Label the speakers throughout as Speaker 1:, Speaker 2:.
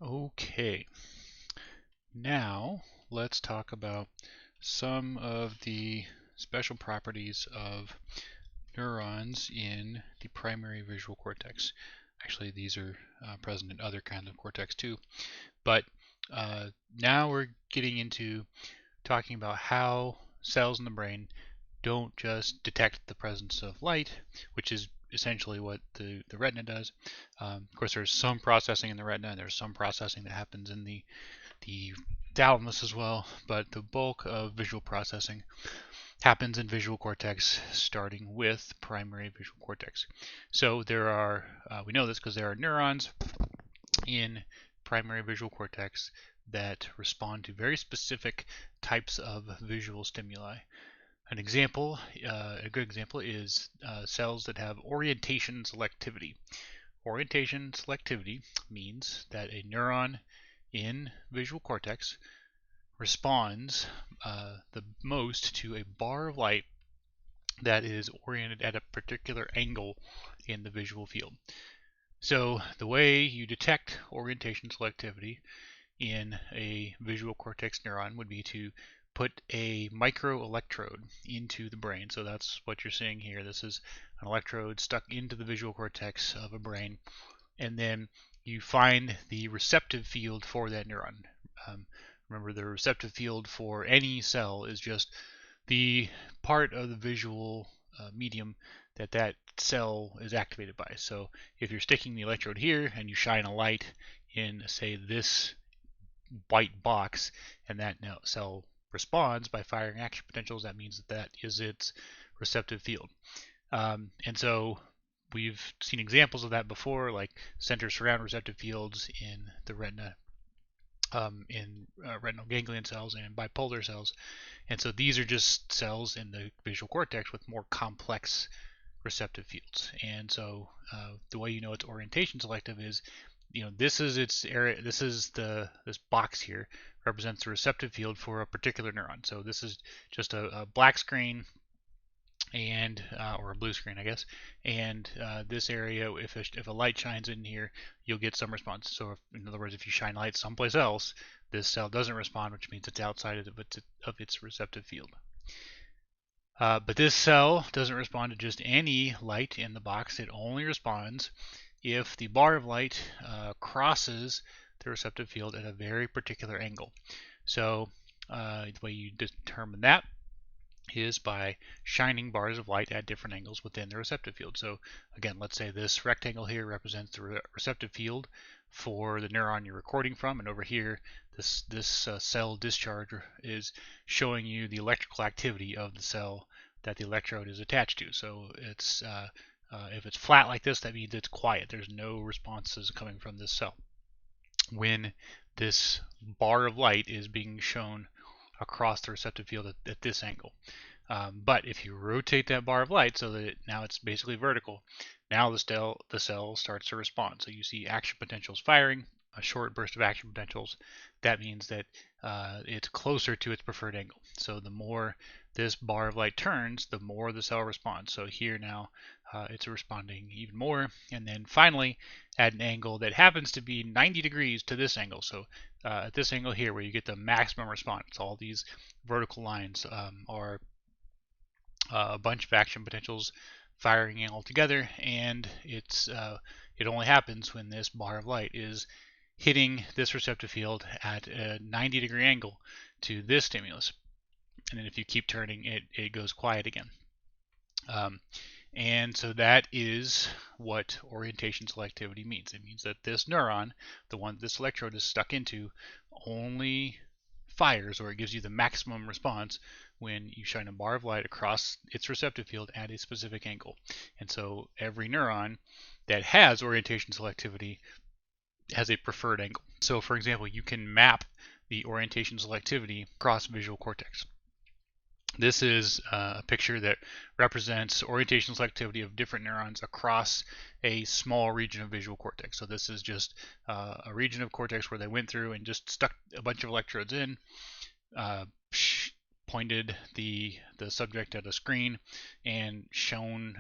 Speaker 1: Okay, now let's talk about some of the special properties of neurons in the primary visual cortex. Actually, these are present in other kinds of cortex too, but now we're getting into talking about how cells in the brain don't just detect the presence of light, which is essentially what the retina does. Of course, there's some processing in the retina, and there's some processing that happens in the thalamus as well, but the bulk of visual processing happens in visual cortex, starting with primary visual cortex. So there are, we know this because there are neurons in primary visual cortex that respond to very specific types of visual stimuli. An example, a good example is cells that have orientation selectivity. Orientation selectivity means that a neuron in visual cortex responds the most to a bar of light that is oriented at a particular angle in the visual field. So the way you detect orientation selectivity in a visual cortex neuron would be to put a microelectrode into the brain. So that's what you're seeing here. This is an electrode stuck into the visual cortex of a brain, and then you find the receptive field for that neuron. Remember, the receptive field for any cell is just the part of the visual medium that that cell is activated by. So if you're sticking the electrode here and you shine a light in, say, this white box, and that cell responds by firing action potentials, that means that that is its receptive field. And so we've seen examples of that before, like center surround receptive fields in the retina, in retinal ganglion cells and in bipolar cells. And so these are just cells in the visual cortex with more complex receptive fields. And so the way you know it's orientation selective is, this is its area. This box here represents the receptive field for a particular neuron. So this is just a black screen and or a blue screen, I guess. And this area, if a light shines in here, you'll get some response. So in other words, if you shine light someplace else, this cell doesn't respond, which means it's outside of its receptive field. But this cell doesn't respond to just any light in the box. It only responds if the bar of light crosses the receptive field at a very particular angle. So the way you determine that is by shining bars of light at different angles within the receptive field. So again, let's say this rectangle here represents the receptive field for the neuron you're recording from, and over here this cell discharge is showing you the electrical activity of the cell that the electrode is attached to. So it's if it's flat like this, that means it's quiet. There's no responses coming from this cell when this bar of light is being shown across the receptive field at this angle. But if you rotate that bar of light so that now it's basically vertical, now the cell starts to respond. So you see action potentials firing, a short burst of action potentials. That means that it's closer to its preferred angle. So the more this bar of light turns, the more the cell responds. So here now it's responding even more. And then finally, at an angle that happens to be 90 degrees to this angle. So at this angle here, where you get the maximum response, all these vertical lines are a bunch of action potentials firing all together, and it only happens when this bar of light is hitting this receptive field at a 90-degree angle to this stimulus. And then if you keep turning, it goes quiet again. And so that is what orientation selectivity means. It means that this neuron, the one this electrode is stuck into, only fires, or it gives you the maximum response when you shine a bar of light across its receptive field at a specific angle. And so every neuron that has orientation selectivity has a preferred angle. So for example, you can map the orientation selectivity across visual cortex. This is a picture that represents orientation selectivity of different neurons across a small region of visual cortex. So this is just a region of cortex where they went through and just stuck a bunch of electrodes in, pointed the subject at a screen, and shined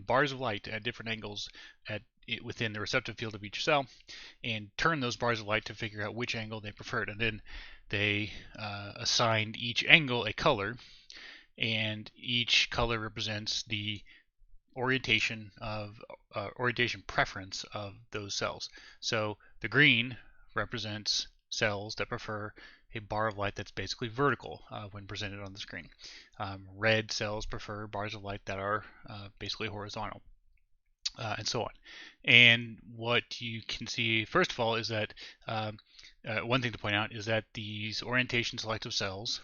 Speaker 1: bars of light at different angles at within the receptive field of each cell and turn those bars of light to figure out which angle they preferred. And then they assigned each angle a color, and each color represents the orientation preference of those cells. So the green represents cells that prefer a bar of light that's basically vertical when presented on the screen. Red cells prefer bars of light that are basically horizontal, and so on. And what you can see, first of all, is that one thing to point out is that these orientation selective cells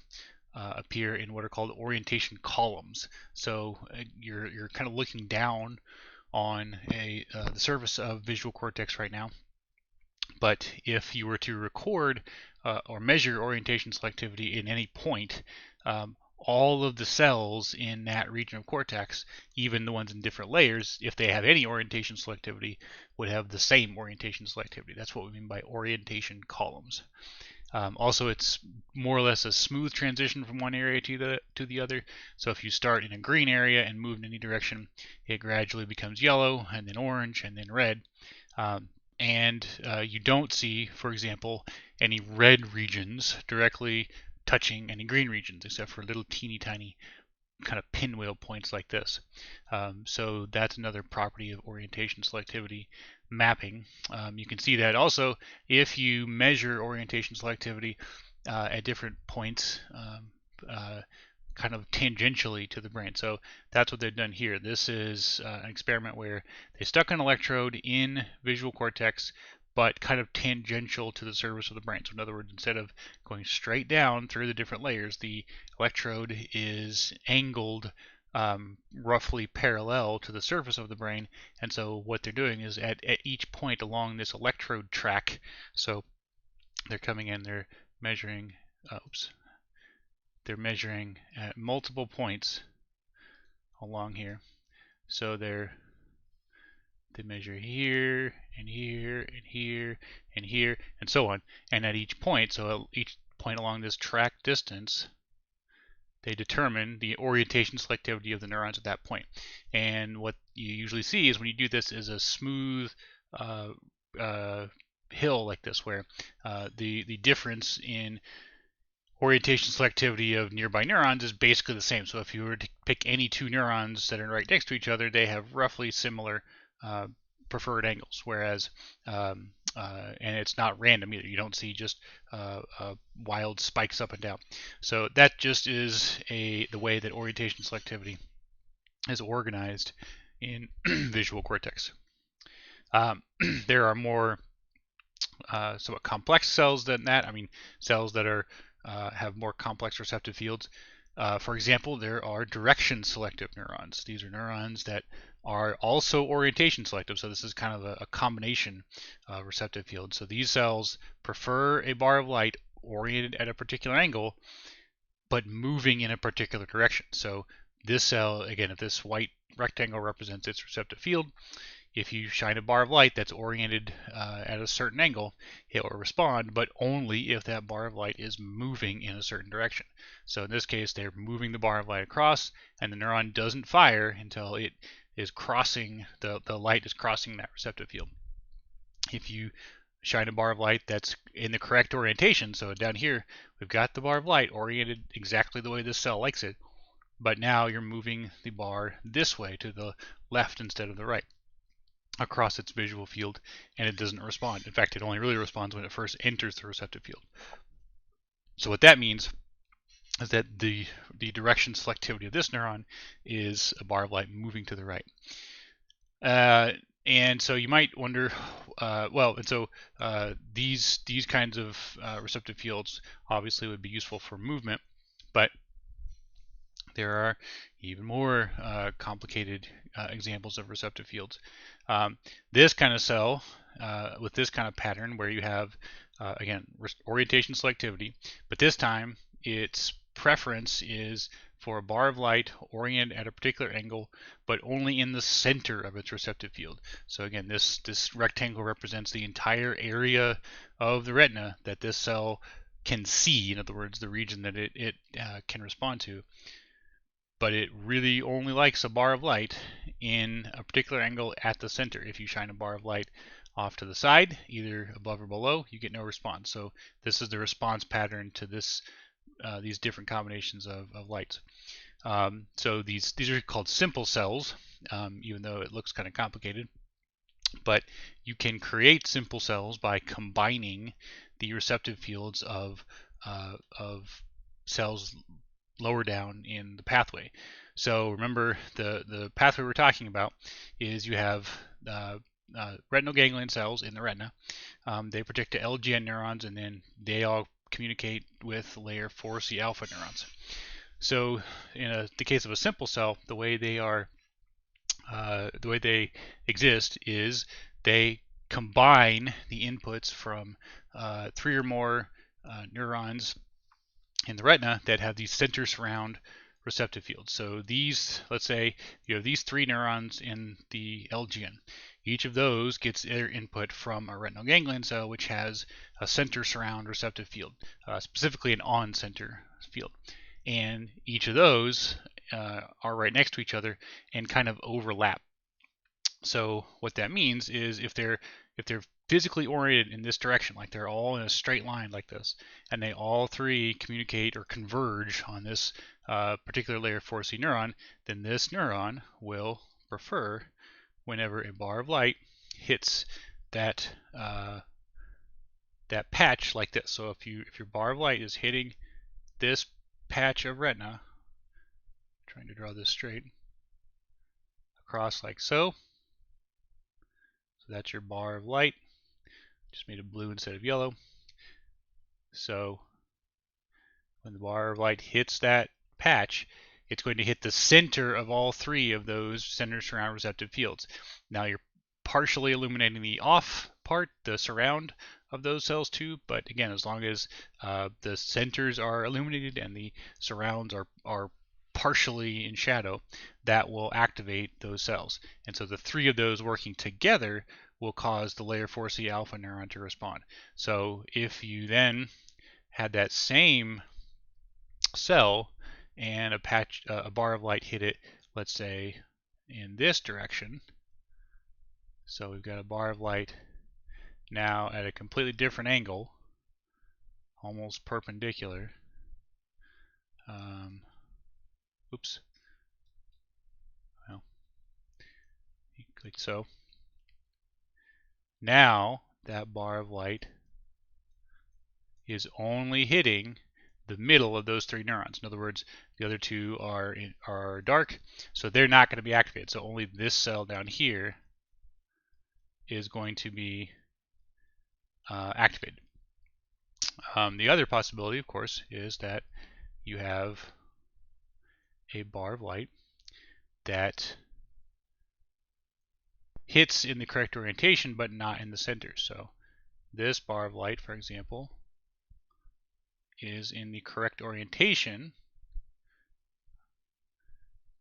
Speaker 1: appear in what are called orientation columns. So you're kind of looking down on the surface of visual cortex right now. But if you were to record or measure orientation selectivity in any point, all of the cells in that region of cortex, even the ones in different layers, if they have any orientation selectivity, would have the same orientation selectivity. That's what we mean by orientation columns. Also, it's more or less a smooth transition from one area to the other. So if you start in a green area and move in any direction, it gradually becomes yellow, and then orange, and then red. And you don't see, for example, any red regions directly touching any green regions, except for little teeny tiny kind of pinwheel points like this. So that's another property of orientation selectivity mapping. You can see that also if you measure orientation selectivity at different points kind of tangentially to the brain. So that's what they've done here. This is an experiment where they stuck an electrode in visual cortex, but kind of tangential to the surface of the brain. So in other words, instead of going straight down through the different layers, the electrode is angled roughly parallel to the surface of the brain. And so what they're doing is at each point along this electrode track, so they're coming in, they're measuring, they're measuring at multiple points along here. So they measure here and here and here and here and so on. And at each point, so at each point along this track distance, they determine the orientation selectivity of the neurons at that point. And what you usually see is when you do this is a smooth hill like this, where the difference in orientation selectivity of nearby neurons is basically the same. So if you were to pick any two neurons that are right next to each other, they have roughly similar preferred angles, whereas and it's not random either. You don't see just wild spikes up and down. So that just is the way that orientation selectivity is organized in visual cortex. There are more somewhat complex cells than that. I mean, cells that are have more complex receptive fields. For example, there are direction selective neurons. These are neurons that are also orientation selective, so this is kind of a combination receptive field. So these cells prefer a bar of light oriented at a particular angle, but moving in a particular direction. So this cell, again, if this white rectangle represents its receptive field, if you shine a bar of light that's oriented at a certain angle, it will respond, but only if that bar of light is moving in a certain direction. So in this case, they're moving the bar of light across, and the neuron doesn't fire until it is crossing, the light is crossing that receptive field. If you shine a bar of light that's in the correct orientation, so down here, we've got the bar of light oriented exactly the way this cell likes it, but now you're moving the bar this way to the left instead of the right across its visual field, and it doesn't respond. In fact, it only really responds when it first enters the receptive field. So what that means is that the direction selectivity of this neuron is a bar of light moving to the right. And so you might wonder, these kinds of receptive fields obviously would be useful for movement, but there are even more complicated examples of receptive fields. This kind of cell with this kind of pattern where you have, again, orientation selectivity, but this time its preference is for a bar of light oriented at a particular angle, but only in the center of its receptive field. So again, this rectangle represents the entire area of the retina that this cell can see, in other words, the region that it can respond to. but it really only likes a bar of light in a particular angle at the center. If you shine a bar of light off to the side, either above or below, you get no response. So this is the response pattern to this these different combinations of lights. So these are called simple cells, even though it looks kind of complicated. But you can create simple cells by combining the receptive fields of cells lower down in the pathway. So remember, the pathway we're talking about is you have retinal ganglion cells in the retina. They protect to LGN neurons, and then they all communicate with layer 4C alpha neurons. So in the case of a simple cell, the way they exist is they combine the inputs from 3 or more neurons in the retina that have these center surround receptive fields. So these, let's say you have these 3 neurons in the LGN. Each of those gets their input from a retinal ganglion cell, which has a center surround receptive field, specifically an on-center field. And each of those are right next to each other and kind of overlap. So what that means is if they're physically oriented in this direction, like they're all in a straight line like this, and they all 3 communicate or converge on this particular layer 4C neuron, then this neuron will prefer whenever a bar of light hits that that patch like this. So if your bar of light is hitting this patch of retina, trying to draw this straight across like so. So that's your bar of light. Just made it blue instead of yellow. So when the bar of light hits that patch, it's going to hit the center of all 3 of those center surround receptive fields. Now you're partially illuminating the off part, the surround of those cells too, but again, as long as the centers are illuminated and the surrounds are partially in shadow, that will activate those cells. And so the 3 of those working together will cause the layer 4C alpha neuron to respond. So if you then had that same cell and a bar of light hit it, let's say in this direction. So we've got a bar of light now at a completely different angle, almost perpendicular. Oops. Well, like so. Now that bar of light is only hitting the middle of those 3 neurons. In other words, the other 2 are dark, so they're not going to be activated. So only this cell down here is going to be activated. The other possibility, of course, is that you have a bar of light that hits in the correct orientation but not in the center. So this bar of light, for example, is in the correct orientation,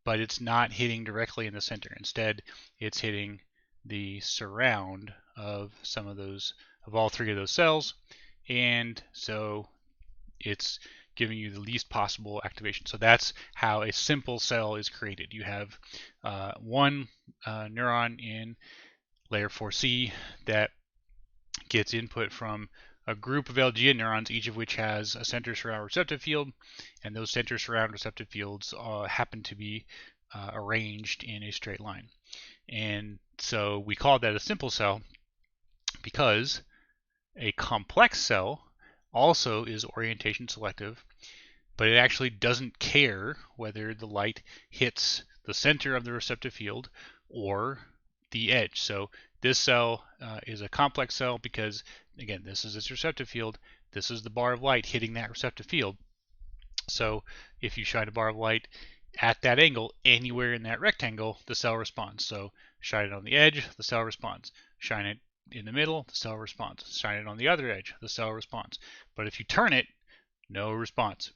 Speaker 1: but it's not hitting directly in the center. Instead, it's hitting the surround of all 3 of those cells, and so it's giving you the least possible activation. So that's how a simple cell is created. You have one neuron in layer 4C that gets input from a group of LGN neurons, each of which has a center surround receptive field, and those center surround receptive fields happen to be arranged in a straight line. And so we call that a simple cell because a complex cell also is orientation selective, but it actually doesn't care whether the light hits the center of the receptive field or the edge. So this cell is a complex cell because, again, this is its receptive field. This is the bar of light hitting that receptive field. So if you shine a bar of light at that angle, anywhere in that rectangle, the cell responds. So shine it on the edge, the cell responds. Shine it in the middle, the cell responds. Shine it on the other edge, the cell responds. But if you turn it, no response.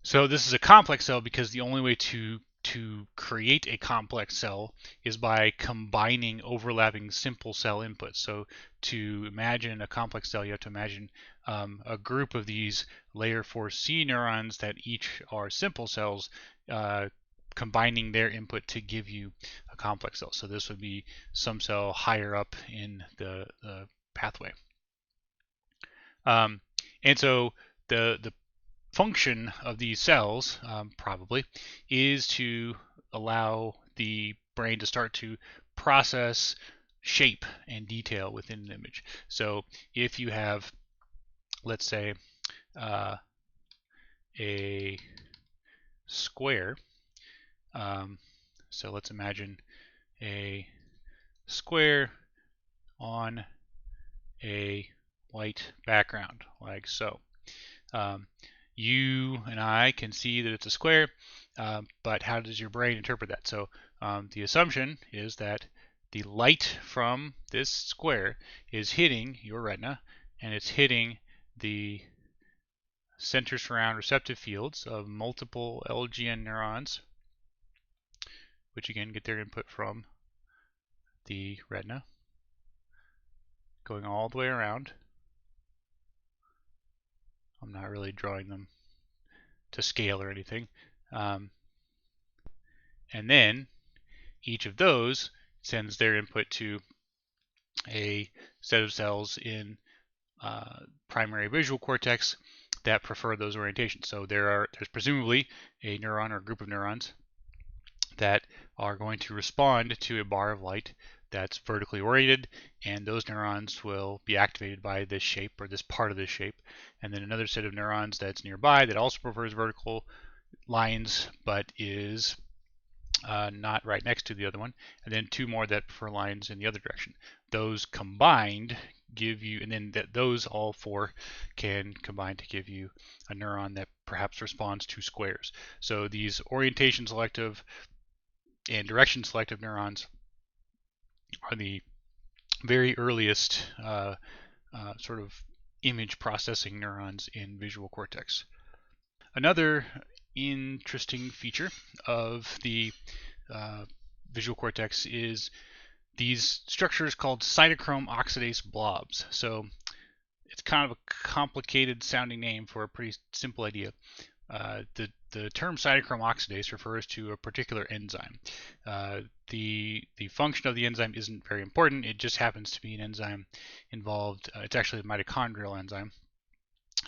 Speaker 1: So this is a complex cell because the only way to create a complex cell is by combining overlapping simple cell inputs. So to imagine a complex cell, you have to imagine a group of these layer 4C neurons that each are simple cells combining their input to give you a complex cell. So this would be some cell higher up in the pathway. And so the function of these cells probably is to allow the brain to start to process shape and detail within an image. So if you have, let's say, a square, so let's imagine a square on a white background, like so. You and I can see that it's a square, but how does your brain interpret that? So the assumption is that the light from this square is hitting your retina, and it's hitting the center surround receptive fields of multiple LGN neurons, which again get their input from the retina, going all the way around. I'm not really drawing them to scale or anything. And then each of those sends their input to a set of cells in primary visual cortex that prefer those orientations. So there's presumably a neuron or a group of neurons that are going to respond to a bar of light that's vertically oriented, and those neurons will be activated by this shape or this part of this shape. And then another set of neurons that's nearby that also prefers vertical lines but is not right next to the other one, and then two more that prefer lines in the other direction. Those combined give you, and then those all four can combine to give you a neuron that perhaps responds to squares. So these orientation selective and direction selective neurons are the very earliest sort of image processing neurons in visual cortex. Another interesting feature of the visual cortex is these structures called cytochrome oxidase blobs. So it's kind of a complicated sounding name for a pretty simple idea. The term cytochrome oxidase refers to a particular enzyme. The function of the enzyme isn't very important. It just happens to be an enzyme involved. It's actually a mitochondrial enzyme.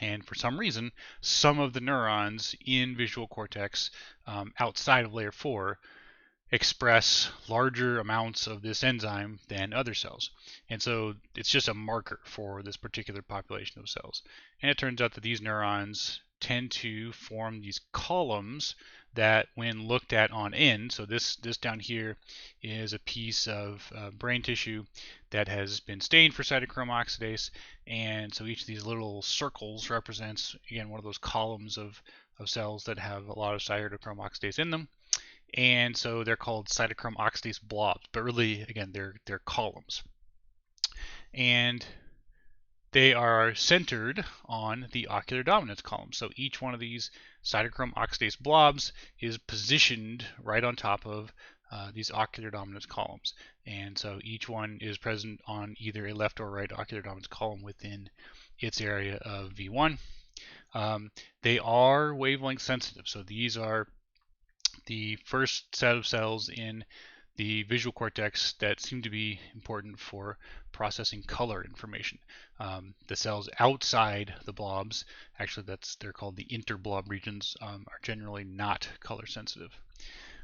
Speaker 1: And for some reason, some of the neurons in visual cortex outside of layer 4 express larger amounts of this enzyme than other cells. And so it's just a marker for this particular population of cells. And it turns out that these neurons tend to form these columns that when looked at on end, so this down here is a piece of brain tissue that has been stained for cytochrome oxidase, and so each of these little circles represents, again, one of those columns of cells that have a lot of cytochrome oxidase in them. And so they're called cytochrome oxidase blobs, but really, again, they're columns. And they are centered on the ocular dominance column. So each one of these cytochrome oxidase blobs is positioned right on top of these ocular dominance columns. And so each one is present on either a left or right ocular dominance column within its area of V1. They are wavelength sensitive. So these are the first set of cells in the visual cortex that seem to be important for processing color information. The cells outside the blobs, actually they're called the interblob regions, are generally not color sensitive.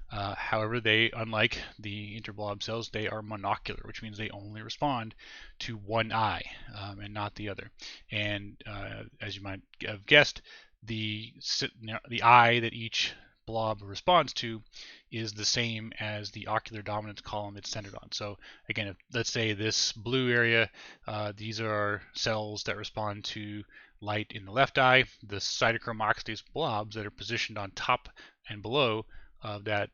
Speaker 1: However, unlike the interblob cells, they are monocular, which means they only respond to one eye and not the other. And as you might have guessed, the eye that each blob responds to is the same as the ocular dominance column it's centered on. So again, let's say this blue area, these are cells that respond to light in the left eye. The cytochrome oxidase blobs that are positioned on top and below of that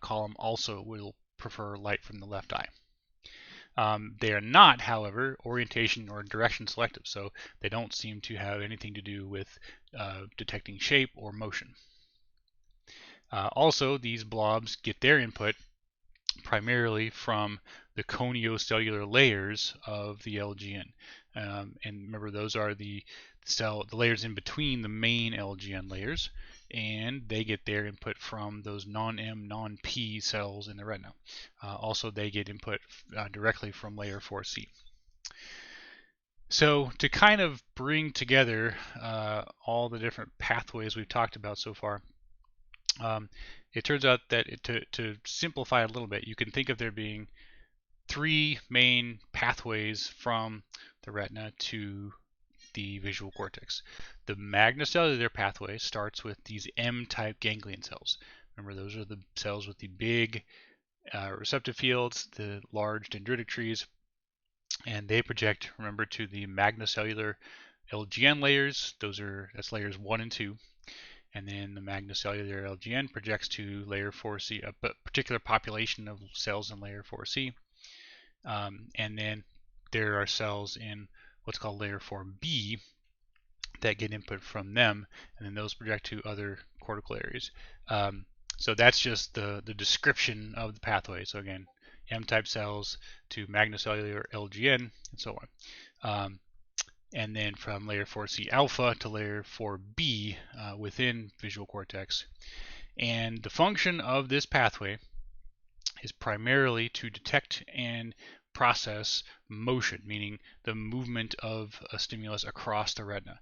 Speaker 1: column also will prefer light from the left eye. They are not, however, orientation or direction selective, so they don't seem to have anything to do with detecting shape or motion. Also, these blobs get their input primarily from the coniocellular layers of the LGN. And remember, those are the layers in between the main LGN layers. and they get their input from those non-M, non-P cells in the retina. Also, they get input directly from layer 4C. So to kind of bring together all the different pathways we've talked about so far, it turns out that to simplify it a little bit, you can think of there being three main pathways from the retina to the visual cortex. The magnocellular pathway starts with these M-type ganglion cells. Remember, those are the cells with the big receptive fields, the large dendritic trees, and they project, remember, to the magnocellular LGN layers. That's layers 1 and 2. And then the magnocellular LGN projects to layer 4C, a particular population of cells in layer 4C. And then there are cells in what's called layer 4B that get input from them, and then those project to other cortical areas. So that's just the description of the pathway. So again, M-type cells to magnocellular LGN, and so on. And then from layer 4C alpha to layer 4B within visual cortex. And the function of this pathway is primarily to detect and process motion, meaning the movement of a stimulus across the retina.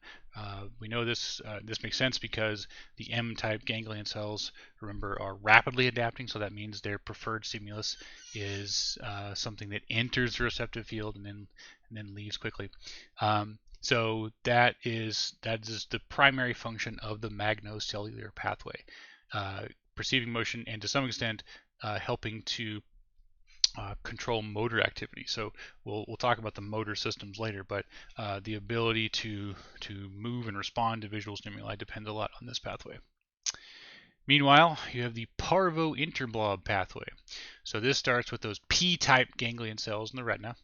Speaker 1: We know this makes sense because the M-type ganglion cells, remember, are rapidly adapting, so that means their preferred stimulus is something that enters the receptive field and then leaves quickly. So that is the primary function of the magnocellular pathway, perceiving motion and to some extent helping to control motor activity. So we'll talk about the motor systems later, but the ability to move and respond to visual stimuli depends a lot on this pathway. Meanwhile, you have the parvo-interblob pathway. So this starts with those P-type ganglion cells in the retina.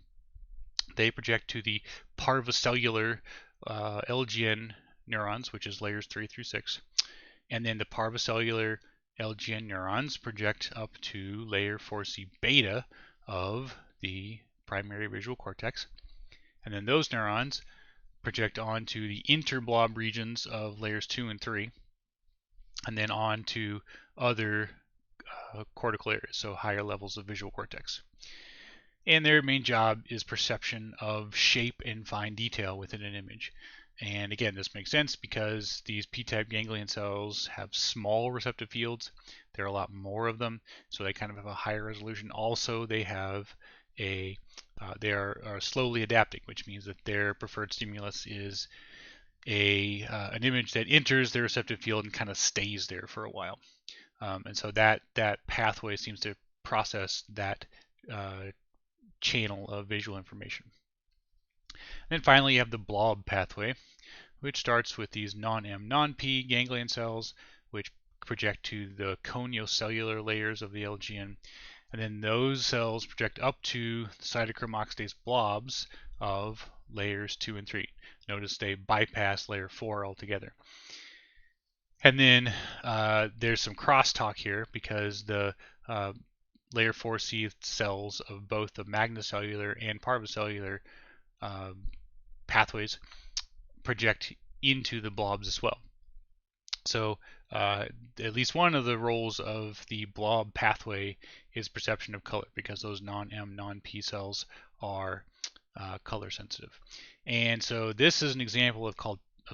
Speaker 1: They project to the parvocellular LGN neurons, which is layers 3 through 6. And then the parvocellular LGN neurons project up to layer 4C beta of the primary visual cortex. And then those neurons project onto the interblob regions of layers 2 and 3, and then on to other cortical areas, so higher levels of visual cortex. And their main job is perception of shape and fine detail within an image. And again, this makes sense because these P-type ganglion cells have small receptive fields. There are a lot more of them, so they kind of have a higher resolution. Also, they have they are slowly adapting, which means that their preferred stimulus is an image that enters the receptive field and kind of stays there for a while. And so that pathway seems to process that channel of visual information. And then finally, you have the blob pathway, which starts with these non-M, non-P ganglion cells, which project to the coniocellular layers of the LGN. And then those cells project up to the cytochrome oxidase blobs of layers 2 and 3. Notice they bypass layer 4 altogether. And then there's some crosstalk here because the layer 4C cells of both the magnocellular and parvocellular pathways project into the blobs as well. So at least one of the roles of the blob pathway is perception of color, because those non-M, non-P cells are color sensitive. And so this is an example of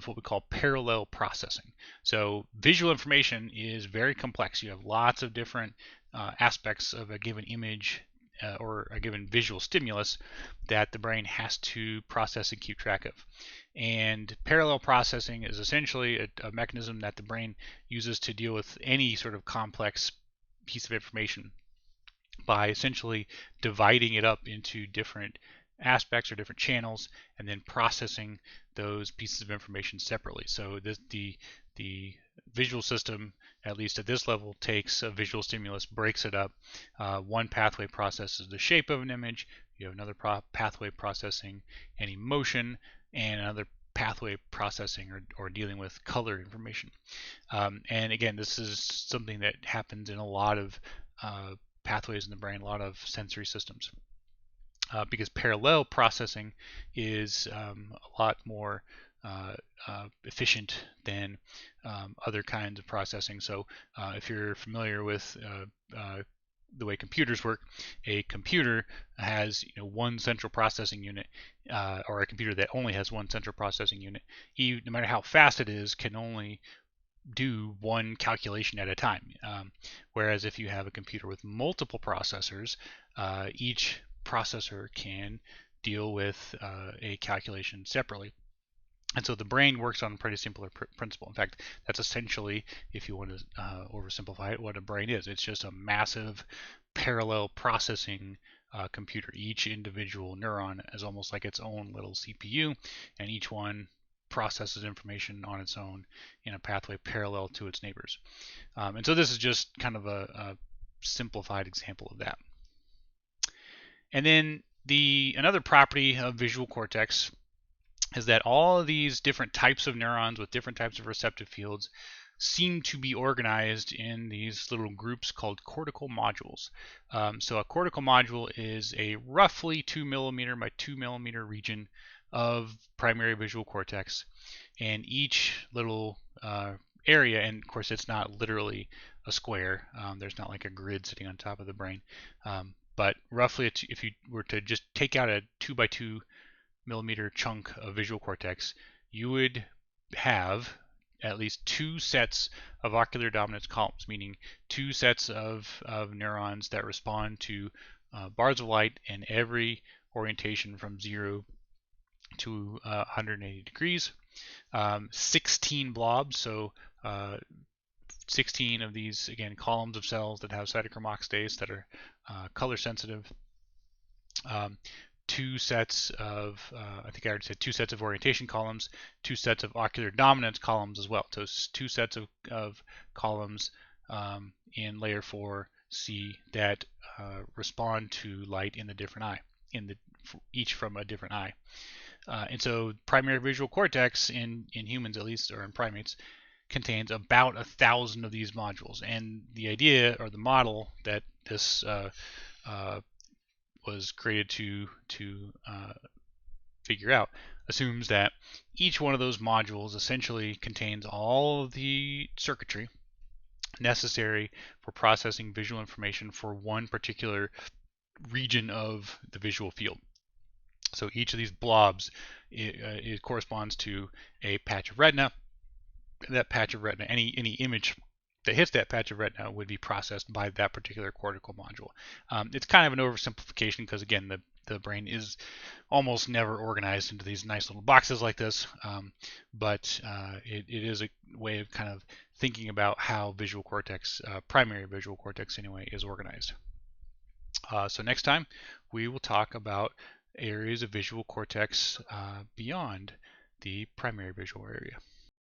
Speaker 1: what we call parallel processing. So visual information is very complex. You have lots of different aspects of a given image or a given visual stimulus that the brain has to process and keep track of. And parallel processing is essentially a mechanism that the brain uses to deal with any sort of complex piece of information by essentially dividing it up into different aspects or different channels and then processing those pieces of information separately. So the visual system, at least at this level, takes a visual stimulus, breaks it up. One pathway processes the shape of an image, you have another pathway processing any motion, and another pathway processing or dealing with color information. And again, this is something that happens in a lot of pathways in the brain, a lot of sensory systems. Because parallel processing is a lot more efficient than other kinds of processing. So if you're familiar with the way computers work, a computer has one central processing unit, or a computer that only has one central processing unit, no matter how fast it is, can only do one calculation at a time. Whereas if you have a computer with multiple processors, each processor can deal with a calculation separately. And so the brain works on a pretty similar principle. In fact, that's essentially, if you want to oversimplify it, what a brain is. It's just a massive parallel processing computer. Each individual neuron is almost like its own little CPU, and each one processes information on its own in a pathway parallel to its neighbors. And so this is just kind of a simplified example of that. And then another property of visual cortex is that all of these different types of neurons with different types of receptive fields seem to be organized in these little groups called cortical modules. So a cortical module is a roughly 2 millimeter by 2 millimeter region of primary visual cortex, and each little area, and of course it's not literally a square, there's not like a grid sitting on top of the brain, but roughly if you were to just take out a 2 by 2 millimeter chunk of visual cortex, you would have at least two sets of ocular dominance columns, meaning two sets of neurons that respond to bars of light in every orientation from 0 to 180 degrees. 16 blobs, so 16 of these, again, columns of cells that have cytochrome oxidase that are color sensitive. Two sets of, I think I already said two sets of orientation columns, two sets of ocular dominance columns as well. So two sets of columns in layer 4C that respond to light in the different eye, each from a different eye. And so primary visual cortex in humans, at least, or in primates, contains about 1,000 of these modules. And the idea, or the model that this was created to figure out, assumes that each one of those modules essentially contains all of the circuitry necessary for processing visual information for one particular region of the visual field. So each of these blobs, it corresponds to a patch of retina. That patch of retina, any image that hits that patch of retina would be processed by that particular cortical module. It's kind of an oversimplification because, again, the brain is almost never organized into these nice little boxes like this, but it is a way of kind of thinking about how visual cortex, primary visual cortex anyway, is organized. So next time we will talk about areas of visual cortex beyond the primary visual area.